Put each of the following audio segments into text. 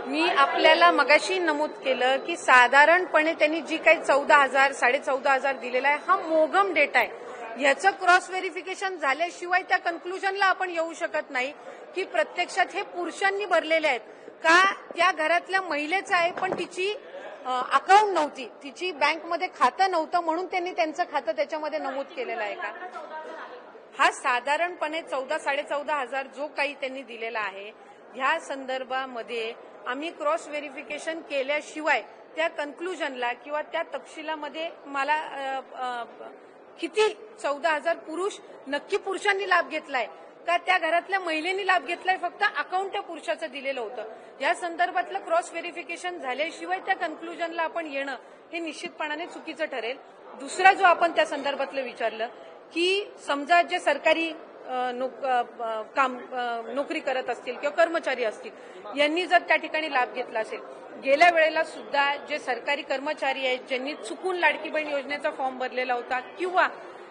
मी आपल्याला मगाशी नमूद केलं की साधारणपणे त्यांनी जी काही 14,000 14,500 दिलेला आहे हा मोगम डेटा आहे। याचं क्रॉस व्हेरिफिकेशन झाल्याशिवाय त्या कन्क्लुजनला आपण येऊ शकत नाही की प्रत्यक्षात हे पुरुषांनी भरलेले आहेत का त्या घरातल्या महिलेचं आहे पण तिची अकाउंट नव्हती, तिची बँकमध्ये खातं नव्हतं म्हणून त्यांनी त्यांचं खातं त्याच्यामध्ये नमूद केलेलं आहे का? हा साधारणपणे 14,000-14,500 जो काही त्यांनी दिलेला आहे ह्या संदर्भामध्ये आम्ही क्रॉस व्हेरिफिकेशन केल्याशिवाय त्या कन्क्लुजनला किंवा त्या तपशिलामध्ये मला किती 14,000 पुरुष नक्की पुरुषांनी लाभ घेतलाय का त्या घरातल्या महिलेनी लाभ घेतलाय, फक्त अकाउंट त्या पुरुषाचं दिलेलं होतं। या संदर्भातलं क्रॉस व्हेरिफिकेशन झाल्याशिवाय त्या कन्क्लुजनला आपण येणं हे निश्चितपणाने चुकीचं ठरेल। दुसरा जो आपण त्या संदर्भातलं विचारलं की समजा जे सरकारी नोकरी करत असतील किंवा कर्मचारी असतील यांनी जर त्या ठिकाणी लाभ घेतला असेल, गेल्या वेळेला सुद्धा जे सरकारी कर्मचारी आहेत ज्यांनी चुकून लाडकी बहीण योजनेचा फॉर्म भरलेला होता किंवा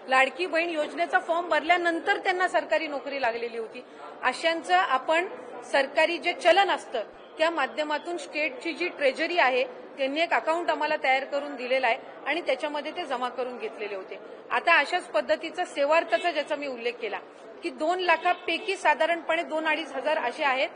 लाडकी बहीण योजनेचा फॉर्म भरल्यानंतर त्यांना सरकारी नोकरी लागलेली होती, अशांचं आपण सरकारी जे चलन असतं त्या माध्यमातून स्टेटची जी ट्रेजरी आहे त्यांनी एक अकाउंट आम्हाला तयार करून दिलेला आहे आणि त्याच्यामध्ये ते जमा करून घेतलेले होते। आता अशाच पद्धतीचा सेवार्थाचा ज्याचा मी उल्लेख केला की 2 लाखापैकी साधारणपणे 2-2.5 हजार असे आहेत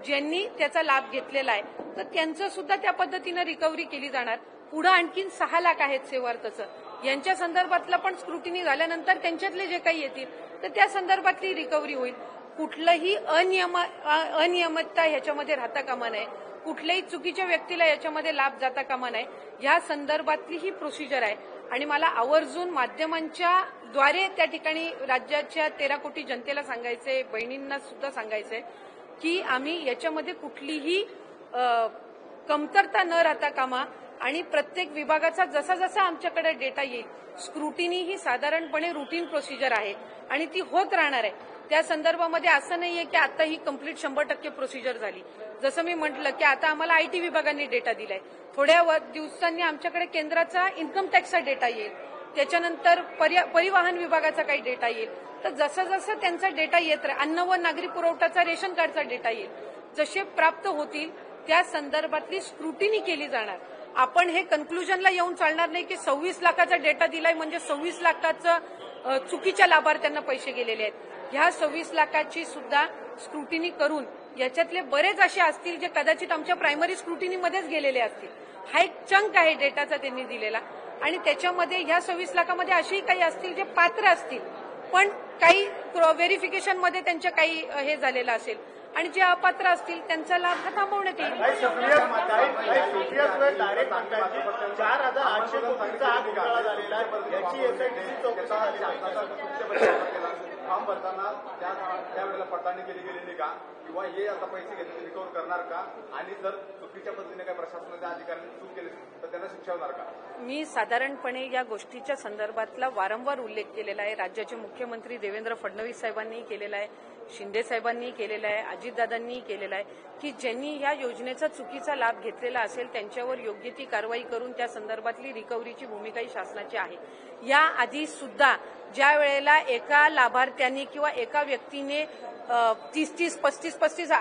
ज्यांनी त्याचा लाभ घेतलेला आहे, तर त्यांचं सुद्धा त्या पद्धतीनं रिकव्हरी केली जाणार। पुढे आणखीन 6 लाख आहेत सेवार्थाचं, यांच्या संदर्भातलं पण स्क्रुटिनी झाल्यानंतर त्यांच्यातले जे काही येतील तर त्या संदर्भातली रिकव्हरी होईल। कुठलंही अनियमितता ह्याच्यामध्ये राहता कामा नये, कुठल्याही चुकीच्या व्यक्तीला याच्यामध्ये लाभ जाता कामा नये, या संदर्भातली ही प्रोसिजर आहे। आणि मला आवर्जून माध्यमांच्या द्वारे त्या ठिकाणी राज्याच्या 13 कोटी जनतेला सांगायचंय, बहिणींना सुद्धा सांगायचंय की आम्ही याच्यामध्ये कुठलीही कमतरता न राहता कामा आणि प्रत्येक विभागाचा जसा जसा आमच्याकडे डेटा येईल, स्क्रुटिनी ही साधारणपणे रुटीन प्रोसिजर आहे आणि ती होत राहणार आहे। त्या संदर्भामध्ये असं नाहीये की आता ही कंप्लीट 100% प्रोसिजर झाली। जसं मी म्हटलं की आता आम्हाला आयटी विभागाने डेटा दिलाय, थोड्या दिवसांनी आमच्याकडे केंद्राचा इन्कम टॅक्सचा डेटा येईल, त्याच्यानंतर परिवहन विभागाचा काही डेटा येईल, तर जसं जसं त्यांचा डेटा येत राहील, अन्न व नागरी पुरवठाचा रेशन कार्डचा डेटा येईल, जसे प्राप्त होतील त्या संदर्भातली स्क्रुटिनी केली जाणार। आपण हे कन्क्लुजनला येऊन चालणार नाही की 26 लाखाचा डेटा दिलाय म्हणजे 26 लाखाचं चुकीच्या लाभार्थ्यांना पैसे गेलेले आहेत। ह्या 26 लाखाची सुद्धा स्क्रुटिनी करून याच्यातले बरेच असे असतील जे कदाचित आमच्या प्रायमरी स्क्रुटिनीमध्येच गेलेले असतील। हा एक चंक आहे डेटाचा त्यांनी दिलेला आणि त्याच्यामध्ये ह्या 26 लाखामध्ये असेही काही असतील जे पात्र असतील पण काही व्हेरिफिकेशनमध्ये त्यांच्या काही हे झालेलं असेल आणि जे अपात्र असतील त्यांचा लाभ हा थांबवण्यात येईल। 4,800 कोटींचा हा घोटाळा झालेला आहे, याची एसआयटीची चौकशी फॉर्म भरताना त्यावेळेला पडताळणी केली गेलेली का किंवा हे आता पैसे घेतले रिकव्हर करणार का आणि जर चुकीच्या पद्धतीने काही प्रशासनाच्या अधिकाऱ्यांनी चूक केली तर त्यांना शिक्षा होणार का? मी साधारणपणे या गोष्टीच्या संदर्भातला वारंवार उल्लेख केलेला आहे। राज्याचे मुख्यमंत्री देवेंद्र फडणवीस साहेबांनी केलेला आहे, शिंदे साहेबांनी केलेला आहे, अजितदादांनी केलेला आहे की ज्यांनी या योजनेचा चुकीचा लाभ घेतलेला असेल त्यांच्यावर योग्य ती कारवाई करून त्या संदर्भातली रिकव्हरीची भूमिका ही शासनाची आहे। या आधी सुद्धा ज्या वेळेला एका लाभार्थ्यांनी किंवा एका व्यक्तीने 30-30, 35-35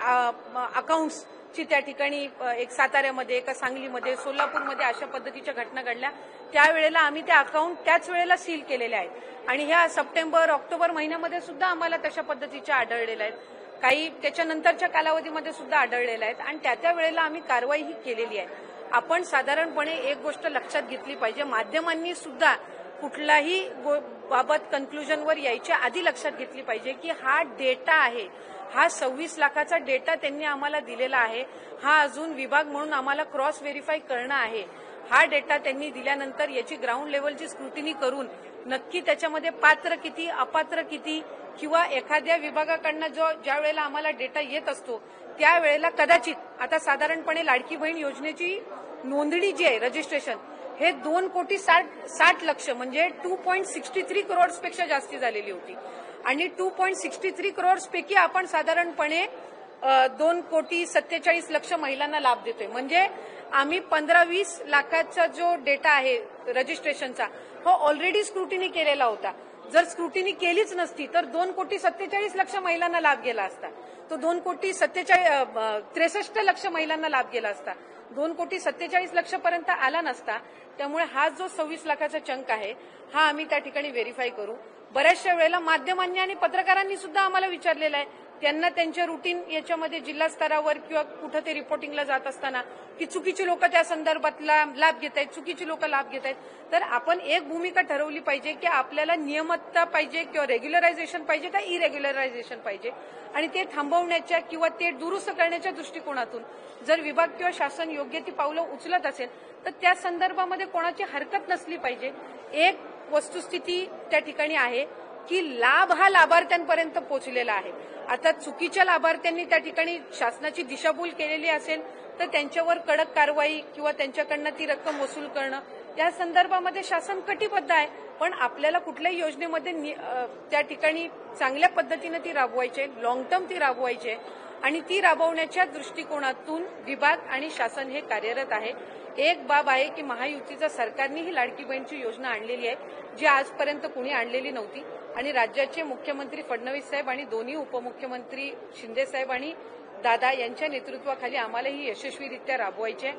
अकाउंट्सची त्या ठिकाणी एक साताऱ्यामध्ये, एका सांगलीमध्ये, सोलापूरमध्ये अशा पद्धतीच्या घटना घडल्या, त्यावेळेला आम्ही त्या अकाउंट त्याच वेळेला सील केलेले आहेत आणि ह्या सप्टेंबर ऑक्टोबर महिन्यामध्ये सुद्धा आम्हाला तशा पद्धतीच्या आढळलेल्या आहेत, काही त्याच्यानंतरच्या कालावधीमध्ये सुद्धा आढळलेल्या आहेत आणि त्या वेळेला आम्ही कारवाई ही केलेली आहे। आपण साधारणपणे एक गोष्ट लक्षात घेतली पाहिजे, माध्यमांनी सुद्धा कुठलाही बाबत कन्क्लुजनवर यायच्या आधी लक्षात घेतली पाहिजे की हा डेटा आहे, हा 26 लाखाचा डेटा त्यांनी आम्हाला दिलेला आहे, हा अजून विभाग म्हणून आम्हाला क्रॉस व्हेरीफाय करणं आहे। हा डेटा त्यांनी दिल्यानंतर याची ग्राउंड लेवलची स्क्रुटिनी करून नक्की त्याच्यामध्ये पात्र किती, अपात्र किती किंवा एखाद्या विभागाकडनं ज्या वेळेला आम्हाला डेटा येत असतो त्यावेळेला कदाचित आता साधारणपणे लाडकी बहीण योजनेची नोंदणी जी आहे, रजिस्ट्रेशन, हे 2,60 लक्ष म्हणजे 2.63 करोड्सपेक्षा जास्ती झालेली होती आणि 2.63 करोड्सपैकी आपण साधारणपणे 2,47,00,000 महिलांना लाभ देतोय, म्हणजे आम्ही 15-20 लाखाचा जो डेटा आहे रजिस्ट्रेशनचा हो ऑलरेडी स्क्रुटिनी केलेला होता। जर स्क्रुटिनी केलीच नसती तर 2,47,00,000 महिलांना लाभ गेला असता। तो 2,63,00,000 महिलांना लाभ गेला असता, 2,47,00,000 पर्यंत आला नसता. त्यामुळे हा जो 26 लाखाचा चंक आहे हा आम्ही त्या ठिकाणी व्हेरीफाय करू. बऱ्याचशा वेळेला माध्यमांनी आणि पत्रकारांनी सुद्धा आम्हाला विचारलेलं आहे, त्यांना त्यांच्या रुटीन याच्यामध्ये जिल्हा स्तरावर किंवा कुठं ते रिपोर्टिंगला जात असताना की चुकीची लोक त्या संदर्भातला लाभ घेत आहेत, चुकीची लोक लाभ घेत आहेत. तर आपण एक भूमिका ठरवली पाहिजे की आपल्याला नियमितता पाहिजे किंवा रेग्युलरायझेशन पाहिजे का इरेग्युलरायझेशन पाहिजे, आणि ते थांबवण्याच्या किंवा ते दुरुस्त करण्याच्या दृष्टिकोनातून जर विभाग किंवा शासन योग्य ती पावलं उचलत असेल तर त्या संदर्भामध्ये कोणाची हरकत नसली पाहिजे. एक वस्तुस्थिती त्या ठिकाणी आहे की लाभ हा लाभार्थ्यांपर्यंत पोहोचलेला आहे. आता चुकीच्या लाभार्थ्यांनी त्या ठिकाणी शासनाची दिशाभूल केलेली असेल तर त्यांच्यावर कडक कारवाई किंवा त्यांच्याकडनं ती रक्कम वसूल करणं या संदर्भामध्ये शासन कटिबद्ध आहे. पण आपल्याला कुठल्याही योजनेमध्ये त्या ठिकाणी चांगल्या पद्धतीने ती राबवायची आहे, लॉंग टर्म ती राबवायची आहे, आणि ती राबवण्याच्या दृष्टिकोनातून विभाग आणि शासन हे कार्यरत आहे. एक बाब आहे की महायुतीच्या सरकारने ही लाडकी बहीणची योजना आणलेली आहे जी आजपर्यंत कुणी आणलेली नव्हती, आणि राज्याचे मुख्यमंत्री फडणवीस साहेब आणि दोन्ही उपमुख्यमंत्री शिंदे साहेब आणि दादा यांच्या नेतृत्वाखाली आम्हाला ही यशस्वीरित्या राबवायची आहे.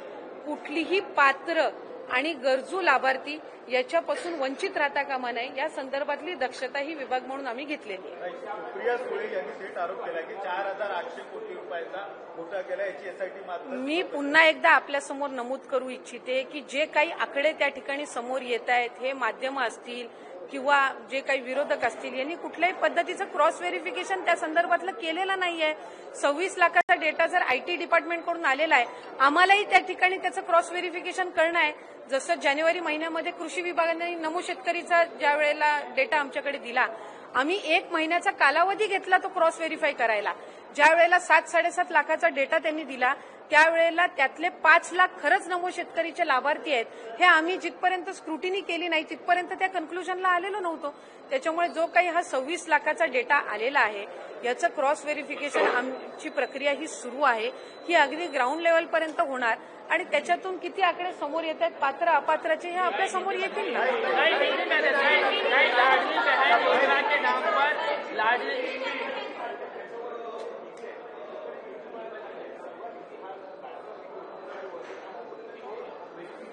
कुठलीही पात्र आणि गरजू लाभार्थी याच्यापासून वंचित राहता कामा नये या संदर्भातली दक्षता ही विभाग म्हणून आम्ही घेतलेली आहे. सुप्रिया सुळे यांनी थेट आरोप केला की 4,800 कोटी रुपयाचा घोटाळा केला, याची एसआयटी मात्र. मी पुन्हा एकदा आपल्यासमोर नमूद करू इच्छिते की जे काही आकडे त्या ठिकाणी समोर येत आहेत हे माध्यम असतील किंवा जे काही विरोधक असतील यांनी कुठल्याही पद्धतीचं क्रॉस व्हेरिफिकेशन त्या संदर्भातलं केलेलं नाहीये. 26 लाखाचा डेटा जर आयटी डिपार्टमेंटकडून आलेला आहे, आम्हालाही त्या ठिकाणी त्याचं क्रॉस व्हेरिफिकेशन करणं आहे. जसं जानेवारी महिन्यामध्ये कृषी विभागाने नमो शेतकरीचा ज्या वेळेला डेटा आमच्याकडे दिला, आम्ही 1 महिन्याचा कालावधी घेतला तो क्रॉस व्हेरीफाय करायला. ज्या वेळेला 7-7.5 लाखाचा डेटा त्यांनी दिला त्यावेळेला त्यातले 5 लाख खरंच नमो शेतकरीचे लाभार्थी आहेत हे आम्ही जिथपर्यंत स्क्रुटिनी केली नाही तिथपर्यंत त्या कन्क्लुजनला आलेलो नव्हतो. त्याच्यामुळे जो काही हा 26 लाखाचा डेटा आलेला आहे याचं क्रॉस व्हेरिफिकेशन आमची प्रक्रिया ही सुरू आहे. ही अगदी ग्राउंड लेवलपर्यंत होणार आणि त्याच्यातून किती आकडे समोर येत आहेत पात्र अपात्राचे हे आपल्या समोर येतील ना.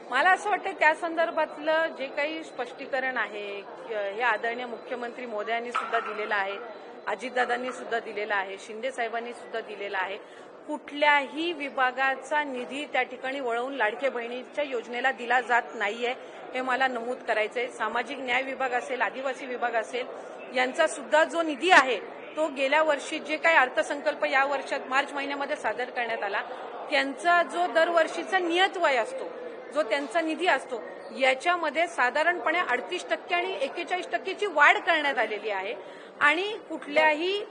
मला असं वाटतं त्या संदर्भातलं जे काही स्पष्टीकरण आहे हे आदरणीय मुख्यमंत्री मोदयांनी सुद्धा दिलेलं आहे, अजितदादांनी सुद्धा दिलेलं आहे, शिंदे साहेबांनी सुद्धा दिलेलं आहे. कुठल्याही विभागाचा निधी त्या ठिकाणी वळवून लाडक्या बहिणीच्या योजनेला दिला जात नाहीये हे मला नमूद करायचंय. सामाजिक न्याय विभाग असेल, आदिवासी विभाग असेल, यांचा सुद्धा जो निधी आहे तो गेल्या वर्षी जे काही अर्थसंकल्प या वर्षात मार्च महिन्यामध्ये सादर करण्यात आला त्यांचा जो दरवर्षीचा नियतव्यय असतो, जो त्यांचा निधी असतो, याच्यामध्ये साधारणपणे 38% आणि 41% वाढ करण्यात आलेली आहे. आणि कुठल्याही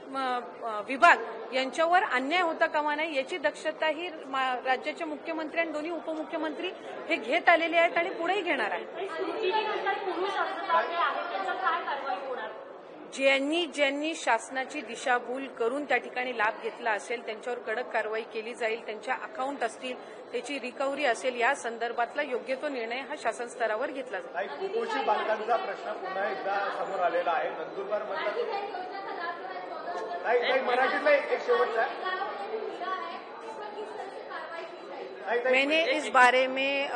विभाग यांच्यावर अन्याय होता कामा नये याची दक्षता ही राज्याचे मुख्यमंत्री आणि दोन्ही उपमुख्यमंत्री हे घेत आलेले आहेत आणि पुढेही घेणार आहेत. ज्यांनी शासनाची दिशाभूल करून त्या ठिकाणी लाभ घेतला असेल त्यांच्यावर कडक कारवाई केली जाईल. त्यांच्या अकाउंट असतील, त्याची रिकव्हरी असेल, या संदर्भातला योग्य तो निर्णय हा शासन स्तरावर घेतला जाईल. कुपोषित बालकांचा प्रश्न पुन्हा एकदा समोर आलेला आहे. नंदुरबार मराठीतला एक शेवटचा. मैंने इस बारे में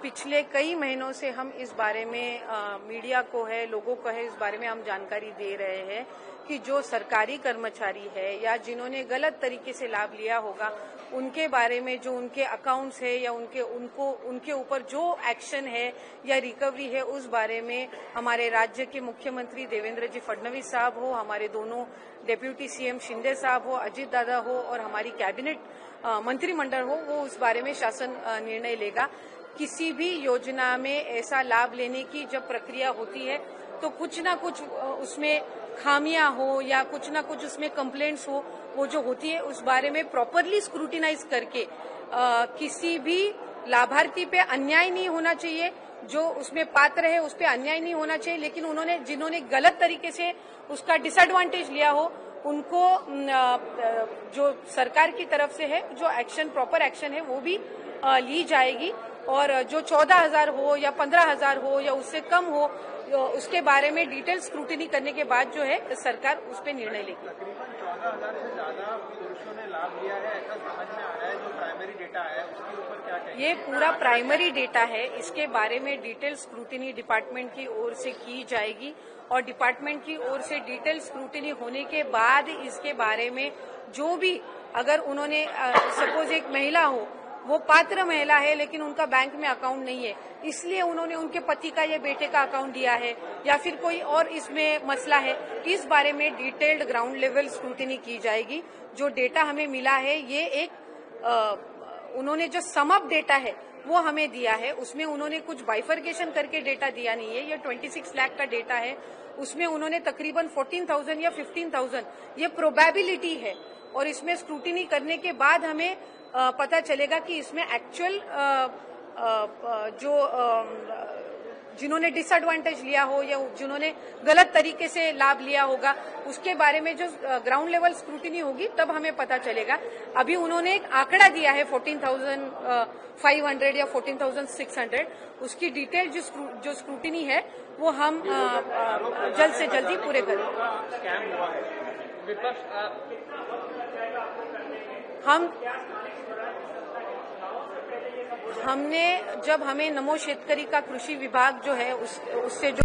पिछले कई महीनों से हम इस बारे में मीडिया को है, लोगों को है, इस बारे में हम जानकारी दे रहे हैं कि जो सरकारी कर्मचारी है या जिन्होंने गलत तरीके से लाभ लिया होगा उनके बारे में जो उनके अकाउंट्स है या उनके ऊपर जो एक्शन है या रिकवरी है उस बारे में हमारे राज्य के मुख्यमंत्री देवेंद्र जी फडणवीस साहब हो, हमारे दोनों डेप्यूटी सीएम शिंदे साहब हो, अजित दादा हो और हमारी कैबिनेट मंत्रिमंडल हो, वो उस बारे में शासन निर्णय लेगा. किसी भी योजना में ऐसा लाभ लेने की जब प्रक्रिया होती है तो कुछ ना कुछ उसमें खामियां हो या कुछ ना कुछ उसमें कंप्लेंट्स हो, वो जो होती है उस बारे में प्रॉपरली स्क्रूटिनाइज करके किसी भी लाभार्थी पे अन्याय नहीं होना चाहिए. जो उसमें पात्र है उस पे अन्याय नहीं होना चाहिए, लेकिन जिन्होंने गलत तरीके से उसका डिसएडवांटेज लिया हो उनको जो सरकार की तरफ से है जो एक्शन प्रॉपर एक्शन है वो भी ली जाएगी. और जो 14,000 हो या 15,000 हो या उससे कम हो उसके बारे में डिटेल स्क्रूटिनी करने के बाद जो है सरकार उस पर निर्णय लेगी. 14,000 से ज्यादा पुरुषों ने लाभ लिया है, ऐसा समझ में आ रहा है। जो प्राइमरी डेटा है उसके ऊपर क्या कहेंगे? ये पूरा प्राइमरी डेटा है, इसके बारे में डिटेल स्क्रूटिनी डिपार्टमेंट की ओर से की जाएगी और डिपार्टमेंट की ओर से डिटेल स्क्रूटिनी होने के बाद इसके बारे में जो भी, अगर उन्होंने सपोज एक महिला हो, वो पात्र महिला है लेकिन उनका बैंक में अकाउंट नहीं है, इसलिए उन्होंने उनके पति का या बेटे का अकाउंट दिया है या फिर कोई और इसमें मसला है, इस बारे में डिटेल्ड ग्राउंड लेवल स्क्रूटिनी की जाएगी। जो डेटा हमें मिला है ये एक उन्होंने जो सम अप डेटा है वो हमें दिया है, उसमें उन्होंने कुछ बाइफर्केशन करके डेटा दिया नहीं है। ये 26 लाख का डेटा है, उसमें उन्होंने तकरीबन 14,000 या 15,000 ये प्रोबेबिलिटी है और इसमें स्क्रूटिनी करने के बाद हमें पता चलेगा कि इसमें एक्चुअल जो जिन्होंने डिसएडवांटेज लिया हो या जिन्होंने गलत तरीके से लाभ लिया होगा, उसके बारे में जो ग्राउंड लेवल स्क्रूटिनी होगी तब हमें पता चलेगा। अभी उन्होंने एक आंकड़ा दिया है 14,500 या 14,600, उसकी डिटेल जो स्क्रूटिनी है वो हम जल्द से जल्दी पूरे करेंगे। हमने जब हमें नमो शेतकरी का कृषि विभाग जो है उससे जो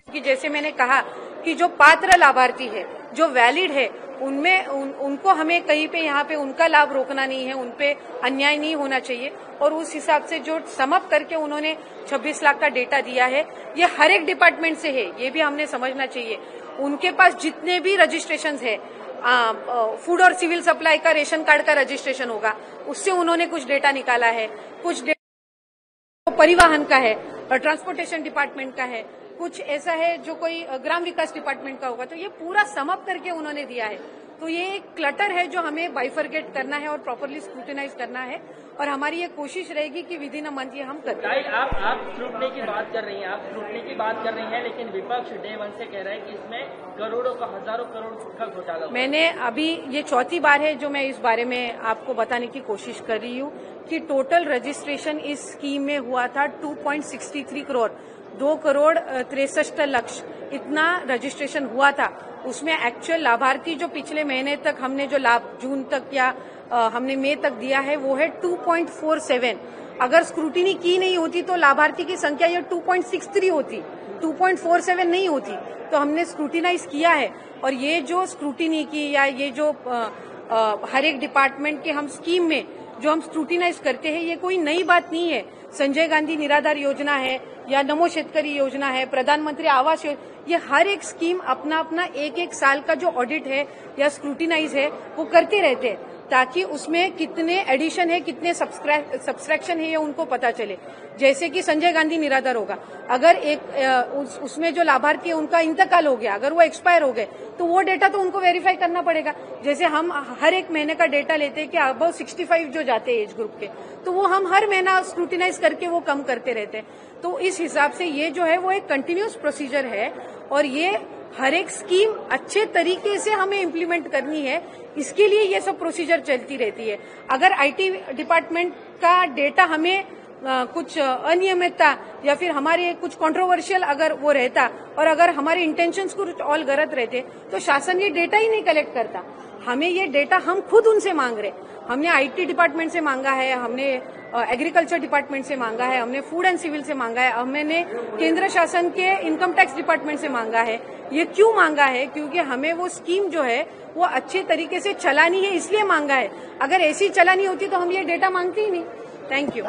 कि जैसे मैंने कहा कि जो पात्र लाभार्थी है, जो वैलिड है, उनमें उनको हमें कहीं पे यहाँ पे उनका लाभ रोकना नहीं है, उनपे अन्याय नहीं होना चाहिए और उस हिसाब से जो समअप करके उन्होंने 26 लाख का डेटा दिया है, ये हर एक डिपार्टमेंट से है, ये भी हमने समझना चाहिए। उनके पास जितने भी रजिस्ट्रेशन है, फूड और सिविल सप्लाई का रेशन कार्ड का रजिस्ट्रेशन होगा, उससे उन्होंने कुछ डेटा निकाला है, कुछ डेटा परिवहन का है, ट्रांसपोर्टेशन डिपार्टमेंट का है, कुछ ऐसा है जो कोई ग्राम विकास डिपार्टमेंट का होगा, तो ये पूरा समअप करके उन्होंने दिया है। तो ये एक क्लटर है जो हमें बाइफरगेट करना है और प्रॉपरली स्क्रूटिनाइज करना है और हमारी ये कोशिश रहेगी कि विद इन अ मंथ ये हम करें। आप स्क्रूटनी की बात कर रही हैं, लेकिन विपक्ष डे वन से कह रहा है कि इसमें करोड़ों का, हजारों करोड़ का घोटाला। मैंने अभी ये चौथी बार है जो मैं इस बारे में आपको बताने की कोशिश कर रही हूँ कि टोटल रजिस्ट्रेशन इस स्कीम में हुआ था 2.63 करोड़, 2,63,00,000 इतना रजिस्ट्रेशन हुआ था। उसमें एक्चुअल लाभार्थी जो पिछले महीने तक हमने जो लाभ जून तक या हमने मई तक दिया है वो है 2.47। अगर स्क्रूटिनी की नहीं होती तो लाभार्थी की संख्या ये 2.63 होती, 2.47 नहीं होती। तो हमने स्क्रूटिनाइज किया है और ये जो स्क्रूटिनी की या ये जो हर एक डिपार्टमेंट के हम स्कीम में जो हम स्क्रूटिनाइज करते हैं, ये कोई नई बात नहीं है। संजय गांधी निराधार योजना है या नमो शेतकरी योजना है, प्रधानमंत्री आवास योजना, ये हर एक स्कीम अपना अपना एक साल का जो ऑडिट है या स्क्रूटिनाइज है वो करते रहते हैं ताकि उसमें कितने एडिशन है, कितने सब्सट्रैक्शन है, ये उनको पता चले। जैसे कि संजय गांधी निराधार होगा, अगर उसमें जो लाभार्थी है उनका इंतकाल हो गया, अगर वो एक्सपायर हो गए तो वो डेटा तो उनको वेरीफाई करना पड़ेगा। जैसे हम हर एक महीने का डेटा लेते हैं कि अबव 65 जो जाते हैं एज ग्रुप के, तो वो हम हर महीना स्क्रूटिनाइज करके वो कम करते रहते हैं। तो इस हिसाब से ये जो है वो एक कंटिन्यूस प्रोसीजर है और ये हर एक स्कीम अच्छे तरीके से हमें इम्प्लीमेंट करनी है, इसके लिए ये सब प्रोसीजर चलती रहती है। अगर आईटी डिपार्टमेंट का डेटा हमें कुछ अनियमितता या फिर हमारे कुछ कंट्रोवर्शियल अगर वो रहता और अगर हमारे इंटेंशंस कुछ ऑल गलत रहते तो शासन ये डेटा ही नहीं कलेक्ट करता। हमें ये डेटा हम खुद उनसे मांग रहे, हमने आईटी डिपार्टमेंट से मांगा है, हमने एग्रीकल्चर डिपार्टमेंट से मांगा है, हमने फूड एंड सिविल से मांगा है, हमने केंद्र शासन के इनकम टैक्स डिपार्टमेंट से मांगा है। ये क्यों मांगा है? क्योंकि हमें वो स्कीम जो है वो अच्छे तरीके से चलानी है, इसलिए मांगा है। अगर ऐसी चलानी होती तो हम ये डेटा मांगते ही नहीं। Thank you.